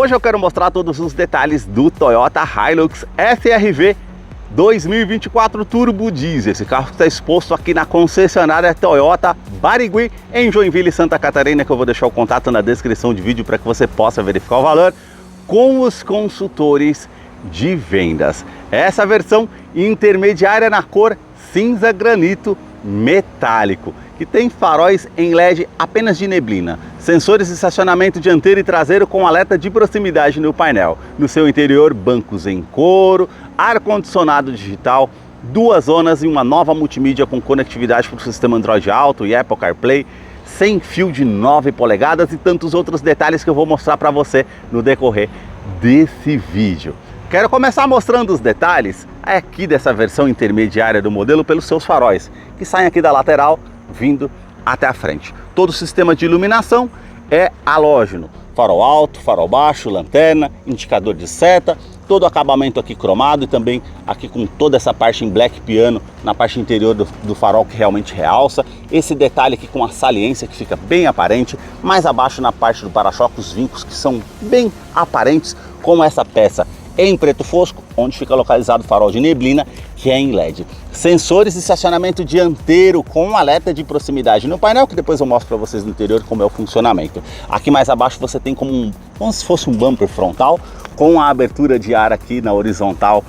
Hoje eu quero mostrar todos os detalhes do Toyota Hilux SR-V 2024 Turbo Diesel. Esse carro está exposto aqui na concessionária Toyota Barigui, em Joinville, Santa Catarina, que eu vou deixar o contato na descrição do vídeo para que você possa verificar o valor com os consultores de vendas. Essa versão intermediária na cor cinza granito metálico, que tem faróis em LED apenas de neblina, sensores de estacionamento dianteiro e traseiro com alerta de proximidade no painel. No seu interior, bancos em couro, ar-condicionado digital, 2 zonas e uma nova multimídia com conectividade para o sistema Android Auto e Apple CarPlay, sem fio de 9 polegadas e tantos outros detalhes que eu vou mostrar para você no decorrer desse vídeo. Quero começar mostrando os detalhes aqui dessa versão intermediária do modelo pelos seus faróis, que saem aqui da lateral, vindo até a frente. Todo o sistema de iluminação é halógeno, farol alto, farol baixo, lanterna, indicador de seta, todo o acabamento aqui cromado e também aqui com toda essa parte em black piano na parte interior do farol, que realmente realça. Esse detalhe aqui com a saliência que fica bem aparente, mais abaixo na parte do para-choque, os vincos que são bem aparentes, com essa peça em preto fosco, onde fica localizado o farol de neblina, que é em LED. Sensores de estacionamento dianteiro com alerta de proximidade no painel, que depois eu mostro para vocês no interior como é o funcionamento. Aqui mais abaixo você tem como se fosse um bumper frontal, com a abertura de ar aqui na horizontal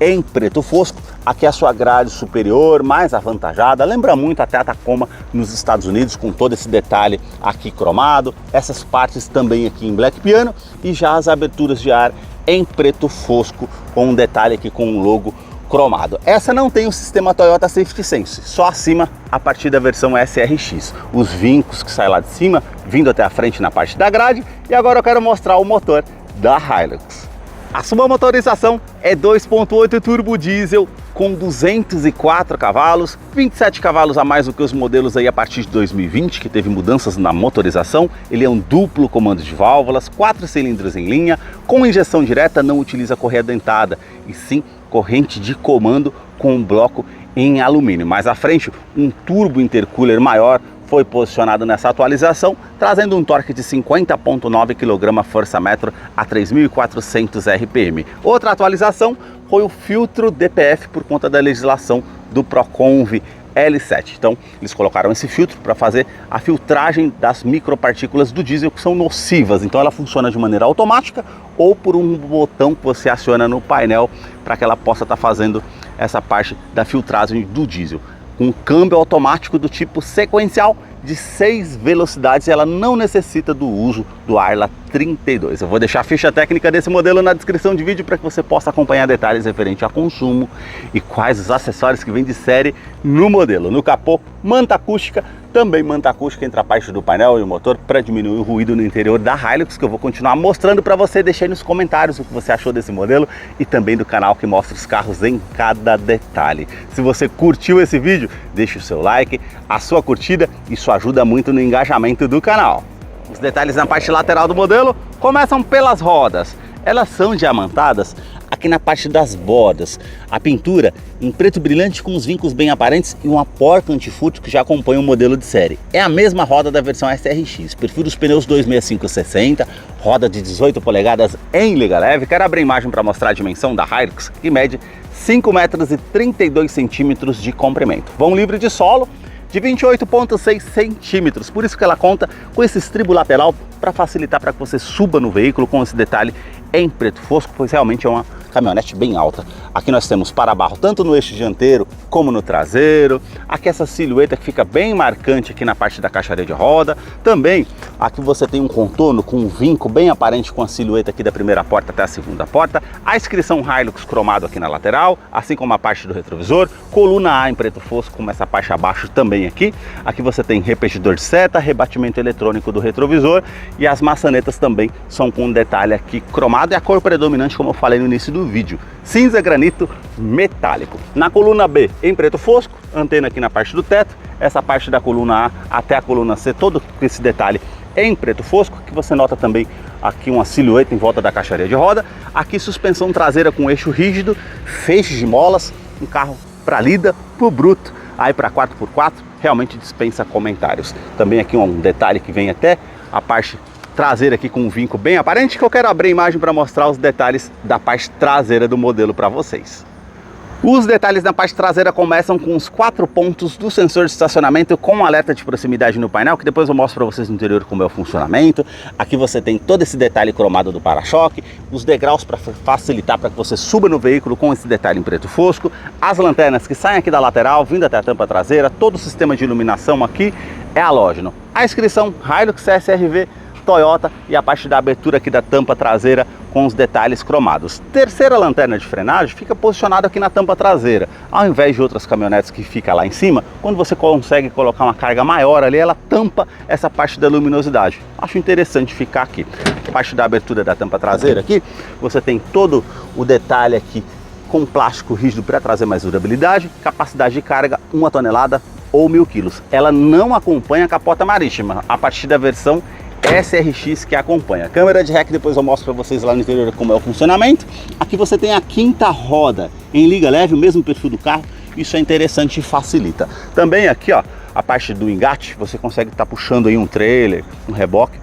em preto fosco. Aqui a sua grade superior mais avantajada, lembra muito até a Tacoma nos Estados Unidos, com todo esse detalhe aqui cromado, essas partes também aqui em black piano e já as aberturas de ar em preto fosco, com um detalhe aqui com um logo cromado. Essa não tem o sistema Toyota Safety Sense, só acima a partir da versão SRX. Os vincos que saem lá de cima, vindo até a frente na parte da grade. E agora eu quero mostrar o motor da Hilux. A sua motorização é 2.8 turbo diesel com 204 cavalos, 27 cavalos a mais do que os modelos aí a partir de 2020, que teve mudanças na motorização. Ele é um duplo comando de válvulas, 4 cilindros em linha, com injeção direta, não utiliza correia dentada, e sim corrente de comando com um bloco em alumínio. Mais à frente, um turbo intercooler maior foi posicionado nessa atualização, trazendo um torque de 50,9 kgfm a 3.400 RPM. Outra atualização foi o filtro DPF por conta da legislação do Proconv L7. Então, eles colocaram esse filtro para fazer a filtragem das micropartículas do diesel, que são nocivas. Então, ela funciona de maneira automática ou por um botão que você aciona no painel para que ela possa estar fazendo essa parte da filtragem do diesel. Um câmbio automático do tipo sequencial de 6 velocidades, ela não necessita do uso do Arla 32. Eu vou deixar a ficha técnica desse modelo na descrição de vídeo para que você possa acompanhar detalhes referentes a consumo e quais os acessórios que vêm de série no modelo. No capô, manta acústica, também manta acústica entre a parte do painel e o motor para diminuir o ruído no interior da Hilux, que eu vou continuar mostrando para você. Deixa aí nos comentários o que você achou desse modelo e também do canal que mostra os carros em cada detalhe. Se você curtiu esse vídeo, deixe o seu like, a sua curtida, isso ajuda muito no engajamento do canal. Os detalhes na parte lateral do modelo começam pelas rodas. Elas são diamantadas aqui na parte das bordas. A pintura em preto brilhante com os vincos bem aparentes e uma porca antifurto que já acompanha o modelo de série. É a mesma roda da versão SRX. Perfil dos pneus 265/60, roda de 18 polegadas em liga leve. Quero abrir a imagem para mostrar a dimensão da Hilux, que mede 5,32 m de comprimento. Vão livre de solo de 28,6 centímetros, por isso que ela conta com esse estribo lateral para facilitar para que você suba no veículo com esse detalhe em preto fosco, pois realmente é uma caminhonete bem alta. Aqui nós temos para-barro tanto no eixo dianteiro como no traseiro. Aqui essa silhueta que fica bem marcante aqui na parte da caixaria de roda. Também aqui você tem um contorno com um vinco bem aparente com a silhueta aqui da primeira porta até a segunda porta. A inscrição Hilux cromado aqui na lateral, assim como a parte do retrovisor. Coluna A em preto fosco, com essa parte abaixo também aqui. Aqui você tem repetidor de seta, rebatimento eletrônico do retrovisor e as maçanetas também são com um detalhe aqui cromado. E a cor predominante, como eu falei no início do vídeo, cinza granito metálico. Na coluna B em preto fosco, antena aqui na parte do teto, essa parte da coluna A até a coluna C, todo esse detalhe em preto fosco, que você nota também aqui uma silhueta em volta da caixaria de roda. Aqui suspensão traseira com eixo rígido, feixes de molas, um carro para lida, pro bruto, aí para 4x4, realmente dispensa comentários. Também aqui um detalhe que vem até a parte traseira aqui com um vinco bem aparente, que eu quero abrir a imagem para mostrar os detalhes da parte traseira do modelo para vocês. Os detalhes na parte traseira começam com os 4 pontos do sensor de estacionamento com alerta de proximidade no painel, que depois eu mostro para vocês no interior como é o funcionamento. Aqui você tem todo esse detalhe cromado do para-choque, os degraus para facilitar para que você suba no veículo com esse detalhe em preto fosco, as lanternas que saem aqui da lateral, vindo até a tampa traseira, todo o sistema de iluminação aqui é halógeno. A inscrição Hilux SR-V Toyota e a parte da abertura aqui da tampa traseira com os detalhes cromados. Terceira lanterna de frenagem fica posicionada aqui na tampa traseira, ao invés de outras caminhonetes que fica lá em cima. Quando você consegue colocar uma carga maior ali, ela tampa essa parte da luminosidade. Acho interessante ficar aqui. A parte da abertura da tampa traseira aqui, você tem todo o detalhe aqui com plástico rígido para trazer mais durabilidade, capacidade de carga 1 tonelada ou 1000 quilos. Ela não acompanha a capota marítima, a partir da versão SRX que acompanha. Câmera de ré, que depois eu mostro para vocês lá no interior como é o funcionamento. Aqui você tem a 5ª roda em liga leve, o mesmo perfil do carro. Isso é interessante e facilita. Também aqui, ó, a parte do engate, você consegue estar puxando aí um trailer, um reboque,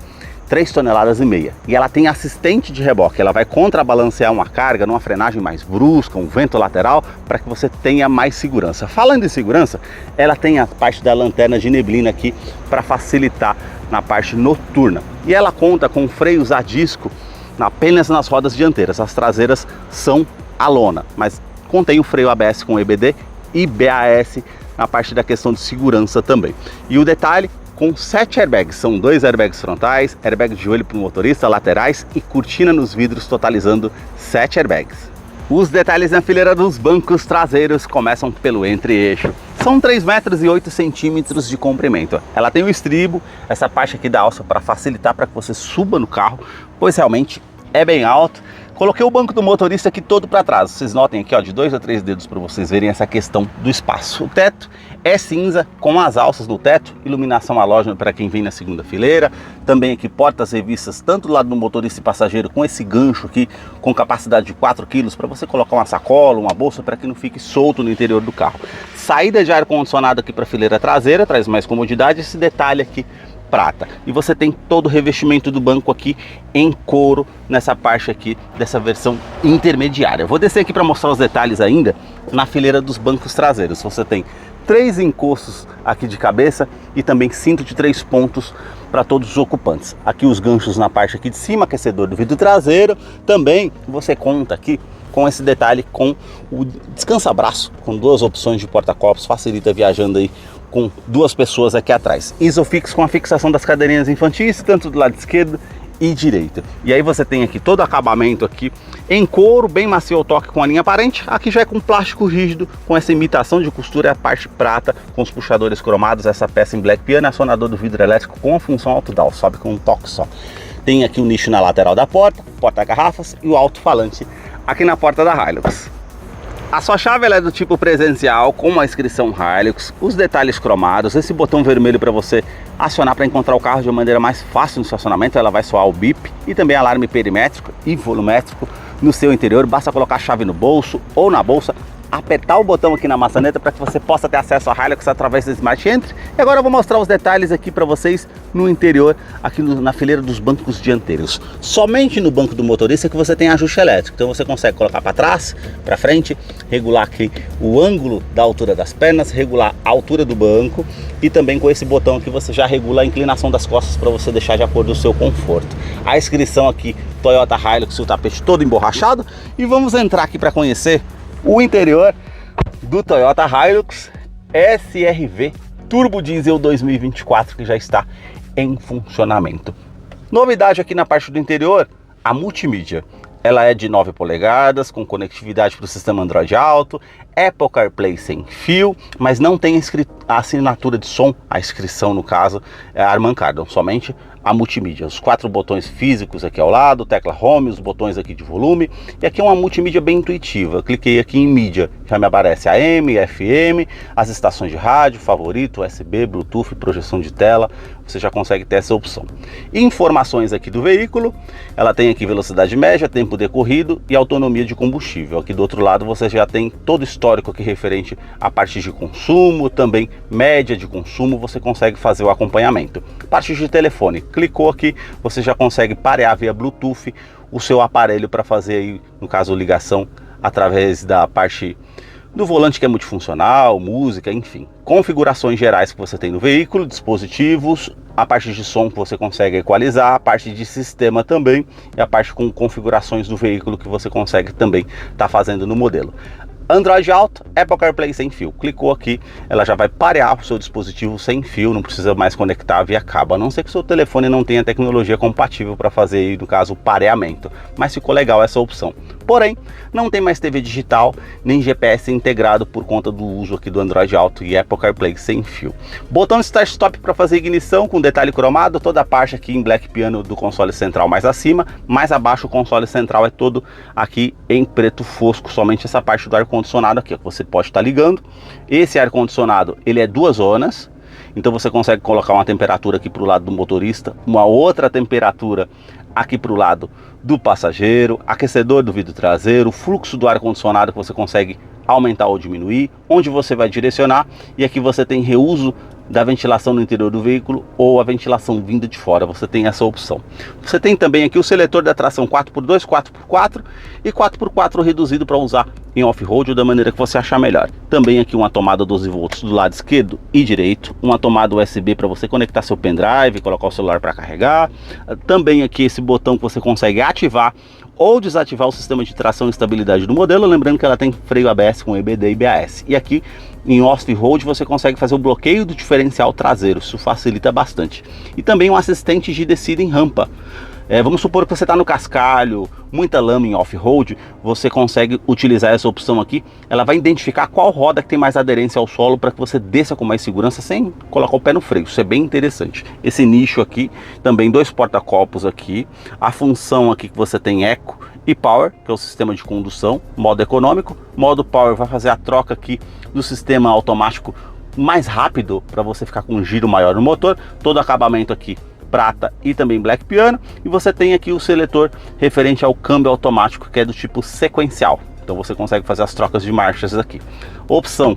3,5 toneladas. E ela tem assistente de reboque, ela vai contrabalancear uma carga numa frenagem mais brusca, um vento lateral, para que você tenha mais segurança. Falando em segurança, ela tem a parte da lanterna de neblina aqui para facilitar na parte noturna. E ela conta com freios a disco apenas nas rodas dianteiras. As traseiras são a lona, mas contém o freio ABS com EBD e BAS na parte da questão de segurança também. E o detalhe, com 7 airbags, são 2 airbags frontais, airbag de joelho para o motorista, laterais e cortina nos vidros, totalizando 7 airbags. Os detalhes na fileira dos bancos traseiros começam pelo entre-eixo. São 3,8 metros de comprimento. Ela tem o estribo, essa parte aqui da alça para facilitar para que você suba no carro, pois realmente é bem alto. Coloquei o banco do motorista aqui todo para trás. Vocês notem aqui, ó, de 2 a 3 dedos para vocês verem essa questão do espaço. O teto é cinza com as alças do teto, iluminação halógena para quem vem na segunda fileira. Também aqui portas revistas, tanto do lado do motorista e passageiro, com esse gancho aqui com capacidade de 4 kg para você colocar uma sacola, uma bolsa, para que não fique solto no interior do carro. Saída de ar-condicionado aqui para a fileira traseira, traz mais comodidade. Esse detalhe aqui prata, e você tem todo o revestimento do banco aqui em couro nessa parte aqui dessa versão intermediária. Vou descer aqui para mostrar os detalhes ainda na fileira dos bancos traseiros. Você tem 3 encostos aqui de cabeça e também cinto de 3 pontos para todos os ocupantes. Aqui os ganchos na parte aqui de cima, aquecedor do vidro traseiro. Também você conta aqui com esse detalhe com o descansa-braço, com 2 opções de porta-copos, facilita viajando aí com 2 pessoas aqui atrás. Isofix com a fixação das cadeirinhas infantis, tanto do lado esquerdo e direito. E aí você tem aqui todo o acabamento aqui em couro, bem macio ao toque com a linha aparente. Aqui já é com plástico rígido, com essa imitação de costura, a parte prata com os puxadores cromados, essa peça em black piano, acionador do vidro elétrico com a função auto-down, sobe com um toque só. Tem aqui o nicho na lateral da porta, porta-garrafas e o alto-falante aqui na porta da Hilux. A sua chave ela é do tipo presencial, com a inscrição Hilux, os detalhes cromados, esse botão vermelho para você acionar para encontrar o carro de uma maneira mais fácil no estacionamento. Ela vai soar o bip e também alarme perimétrico e volumétrico no seu interior. Basta colocar a chave no bolso ou na bolsa, apertar o botão aqui na maçaneta para que você possa ter acesso à Hilux através do Smart Entry. E agora eu vou mostrar os detalhes aqui para vocês no interior, aqui na fileira dos bancos dianteiros. Somente no banco do motorista que você tem ajuste elétrico, então você consegue colocar para trás, para frente, regular aqui o ângulo da altura das pernas, regular a altura do banco e também com esse botão aqui você já regula a inclinação das costas para você deixar de acordo com o seu conforto. A inscrição aqui Toyota Hilux, o tapete todo emborrachado, e vamos entrar aqui para conhecer o interior do Toyota Hilux SR-V Turbo Diesel 2024, que já está em funcionamento. Novidade aqui na parte do interior, a multimídia. Ela é de 9 polegadas, com conectividade para o sistema Android Auto, Apple CarPlay sem fio, mas não tem a assinatura de som, a inscrição no caso, é a Harman Kardon, somente a multimídia. Os 4 botões físicos aqui ao lado, tecla Home, os botões aqui de volume, e aqui é uma multimídia bem intuitiva. Eu cliquei aqui em mídia, já me aparece AM, FM, as estações de rádio, favorito, USB, Bluetooth, projeção de tela, você já consegue ter essa opção. Informações aqui do veículo, ela tem aqui velocidade média, tempo decorrido e autonomia de combustível. Aqui do outro lado você já tem todo o histórico aqui referente à parte de consumo, também média de consumo, você consegue fazer o acompanhamento. Parte de telefone, clicou aqui, você já consegue parear via Bluetooth o seu aparelho para fazer aí, no caso, ligação através da parte do volante, que é multifuncional, música, enfim. Configurações gerais que você tem no veículo, dispositivos, a parte de som que você consegue equalizar, a parte de sistema também e a parte com configurações do veículo que você consegue também estar fazendo no modelo. Android Auto, Apple CarPlay sem fio. Clicou aqui, ela já vai parear o seu dispositivo sem fio, não precisa mais conectar via cabo, a não ser que o seu telefone não tenha tecnologia compatível para fazer aí, no caso, o pareamento. Mas ficou legal essa opção. Porém, não tem mais TV digital, nem GPS integrado por conta do uso aqui do Android Auto e Apple CarPlay sem fio. Botão de Start-Stop para fazer ignição com detalhe cromado, toda a parte aqui em Black Piano do console central mais acima, mais abaixo o console central é todo aqui em preto fosco, somente essa parte do ar-condicionado aqui, ó, que você pode estar ligando. Esse ar-condicionado, ele é 2 zonas, então você consegue colocar uma temperatura aqui para o lado do motorista, uma outra temperatura aqui para o lado do passageiro, aquecedor do vidro traseiro, fluxo do ar-condicionado que você consegue aumentar ou diminuir, onde você vai direcionar, e aqui você tem reuso da ventilação no interior do veículo ou a ventilação vinda de fora, você tem essa opção. Você tem também aqui o seletor da tração 4x2, 4x4 e 4x4 reduzido para usar em off-road ou da maneira que você achar melhor. Também aqui uma tomada 12 volts do lado esquerdo e direito, uma tomada USB para você conectar seu pendrive, colocar o celular para carregar. Também aqui esse botão que você consegue ativar ou desativar o sistema de tração e estabilidade do modelo, lembrando que ela tem freio ABS com EBD e BAS. E aqui em off-road você consegue fazer o bloqueio do diferencial traseiro, isso facilita bastante. E também um assistente de descida em rampa. Vamos supor que você está no cascalho, muita lama em off-road, você consegue utilizar essa opção aqui. Ela vai identificar qual roda que tem mais aderência ao solo para que você desça com mais segurança sem colocar o pé no freio. Isso é bem interessante. Esse nicho aqui, também 2 porta-copos aqui. A função aqui que você tem Eco e Power, que é o sistema de condução, modo econômico. Modo Power vai fazer a troca aqui do sistema automático mais rápido para você ficar com um giro maior no motor. Todo acabamento aqui prata e também Black Piano, e você tem aqui o seletor referente ao câmbio automático, que é do tipo sequencial, então você consegue fazer as trocas de marchas aqui. Opção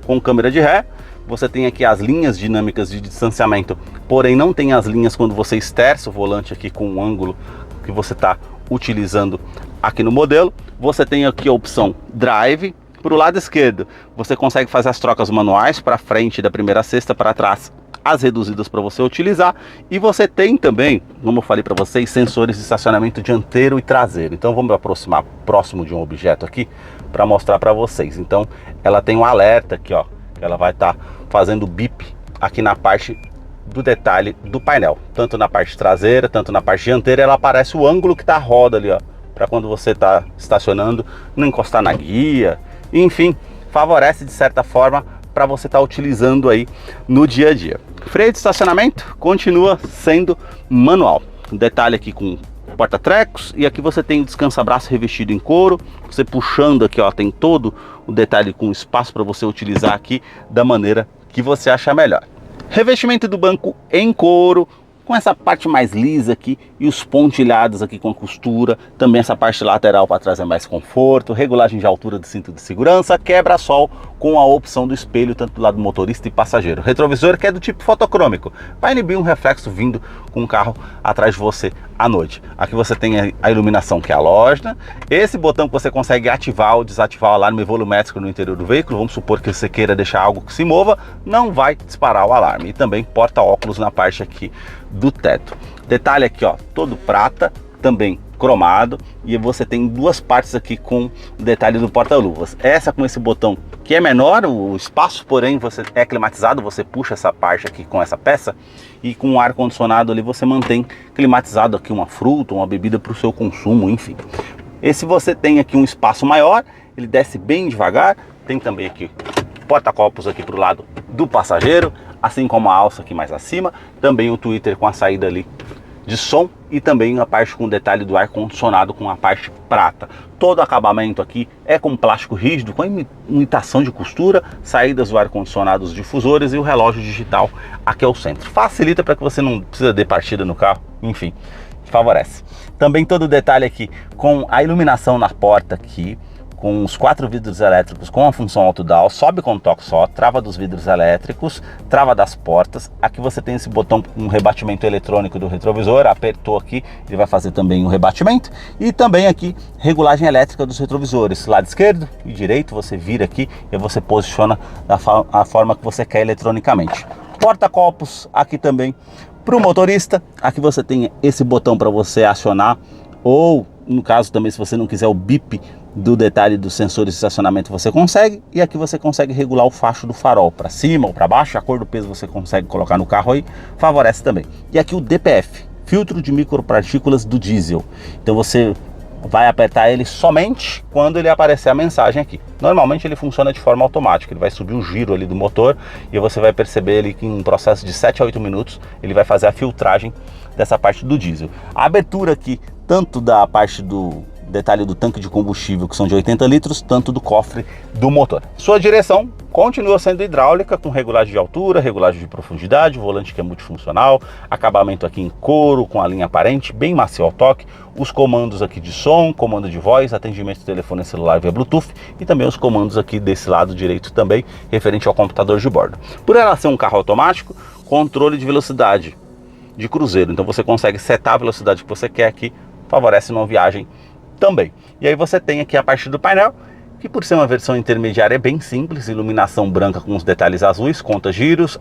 com câmera de ré, você tem aqui as linhas dinâmicas de distanciamento, porém não tem as linhas quando você esterça o volante aqui com o ângulo que você está utilizando aqui no modelo. Você tem aqui a opção Drive. Para o lado esquerdo você consegue fazer as trocas manuais para frente da primeira sexta, para trás as reduzidas para você utilizar, e você tem também, como eu falei para vocês, sensores de estacionamento dianteiro e traseiro. Então vamos aproximar próximo de um objeto aqui para mostrar para vocês. Então ela tem um alerta aqui, ó, que ela vai estar fazendo bip aqui na parte do detalhe do painel, tanto na parte traseira, tanto na parte dianteira. Ela aparece o ângulo que está a roda ali, ó, para quando você está estacionando não encostar na guia, enfim, favorece de certa forma para você estar utilizando aí no dia a dia. Freio de estacionamento continua sendo manual. Um detalhe aqui com porta-trecos, e aqui você tem o descansa-braço revestido em couro. Você puxando aqui, ó, tem todo o detalhe com espaço para você utilizar aqui da maneira que você achar melhor. Revestimento do banco em couro, com essa parte mais lisa aqui e os pontilhados aqui com costura. Também essa parte lateral para trazer mais conforto. Regulagem de altura do cinto de segurança. Quebra-sol com a opção do espelho, tanto do lado do motorista e passageiro. Retrovisor que é do tipo fotocrômico, vai inibir um reflexo vindo com o carro atrás de você à noite. Aqui você tem a iluminação, que é halógena. Esse botão que você consegue ativar ou desativar o alarme volumétrico no interior do veículo. Vamos supor que você queira deixar algo que se mova, não vai disparar o alarme. E também porta-óculos na parte aqui do teto. Detalhe aqui, ó, todo prata, também cromado, e você tem 2 partes aqui com o detalhe do porta-luvas. Essa com esse botão que é menor o espaço, porém você é climatizado, você puxa essa parte aqui com essa peça, e com o ar condicionado ali você mantém climatizado aqui uma fruta, uma bebida para o seu consumo, enfim. Esse você tem aqui um espaço maior, ele desce bem devagar. Tem também aqui porta-copos aqui para o lado do passageiro, assim como a alça aqui mais acima. Também o tweeter com a saída ali de som e também a parte com detalhe do ar-condicionado com a parte prata. Todo o acabamento aqui é com plástico rígido, com imitação de costura, saídas do ar-condicionado, os difusores e o relógio digital aqui ao centro. Facilita para que você não precisa de partida no carro, enfim, favorece. Também todo o detalhe aqui com a iluminação na porta aqui, com os 4 vidros elétricos com a função auto-down, sobe com um toque só, trava dos vidros elétricos, trava das portas. Aqui você tem esse botão com rebatimento eletrônico do retrovisor, apertou aqui, ele vai fazer também o rebatimento. E também aqui, regulagem elétrica dos retrovisores, lado esquerdo e direito, você vira aqui e você posiciona da forma que você quer eletronicamente. Porta-copos aqui também para o motorista, aqui você tem esse botão para você acionar, ou no caso também se você não quiser o bip do detalhe dos sensores de estacionamento você consegue, e aqui você consegue regular o facho do farol para cima ou para baixo, a cor do peso você consegue colocar no carro aí, favorece também. E aqui o DPF, filtro de micropartículas do diesel, então você vai apertar ele somente quando ele aparecer a mensagem aqui. Normalmente ele funciona de forma automática, ele vai subir o giro ali do motor e você vai perceber ele que em um processo de 7 a 8 minutos ele vai fazer a filtragem dessa parte do diesel. A abertura aqui, tanto da parte do detalhe do tanque de combustível, que são de 80 litros, tanto do cofre do motor. Sua direção continua sendo hidráulica, com regulagem de altura, regulagem de profundidade, volante que é multifuncional, acabamento aqui em couro, com a linha aparente, bem macio ao toque, os comandos aqui de som, comando de voz, atendimento de telefone celular via Bluetooth e também os comandos aqui desse lado direito também, referente ao computador de bordo. Por ela ser um carro automático, controle de velocidade de cruzeiro, então você consegue setar a velocidade que você quer aqui, favorece uma viagem também. E aí você tem aqui a parte do painel, que por ser uma versão intermediária é bem simples, iluminação branca com os detalhes azuis, conta giros,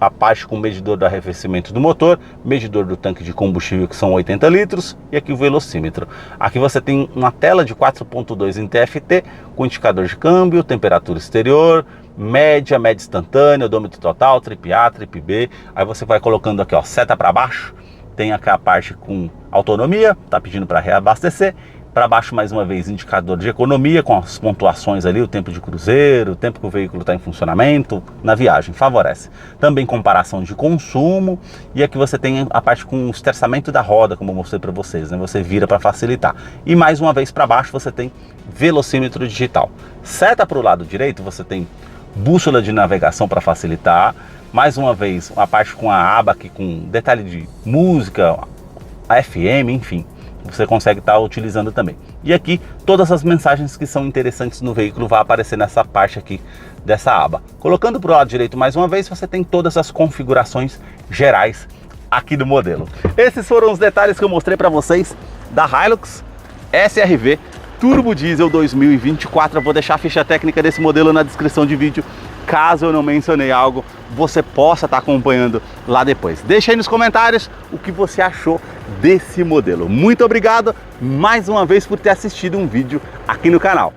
a parte com medidor do arrefecimento do motor, medidor do tanque de combustível que são 80 litros e aqui o velocímetro. Aqui você tem uma tela de 4.2 em TFT com indicador de câmbio, temperatura exterior, média instantânea, odômetro total, trip A, trip B. Aí você vai colocando aqui, ó, seta para baixo, tem aqui a parte com autonomia, tá pedindo para reabastecer. Para baixo, mais uma vez, indicador de economia, com as pontuações ali, o tempo de cruzeiro, o tempo que o veículo está em funcionamento, na viagem, favorece. Também comparação de consumo, e aqui você tem a parte com o esterçamento da roda, como eu mostrei para vocês, né? Você vira para facilitar. E mais uma vez para baixo você tem velocímetro digital. Seta para o lado direito, você tem bússola de navegação para facilitar. Mais uma vez, a parte com a aba aqui, com detalhe de música, a FM, enfim. Você consegue estar utilizando também. E aqui, todas as mensagens que são interessantes no veículo vão aparecer nessa parte aqui dessa aba. Colocando para o lado direito mais uma vez, você tem todas as configurações gerais aqui do modelo. Esses foram os detalhes que eu mostrei para vocês da Hilux SR-V Turbo Diesel 2024. Eu vou deixar a ficha técnica desse modelo na descrição de vídeo. Caso eu não mencionei algo, você possa estar acompanhando lá depois. Deixa aí nos comentários o que você achou desse modelo. Muito obrigado mais uma vez por ter assistido um vídeo aqui no canal.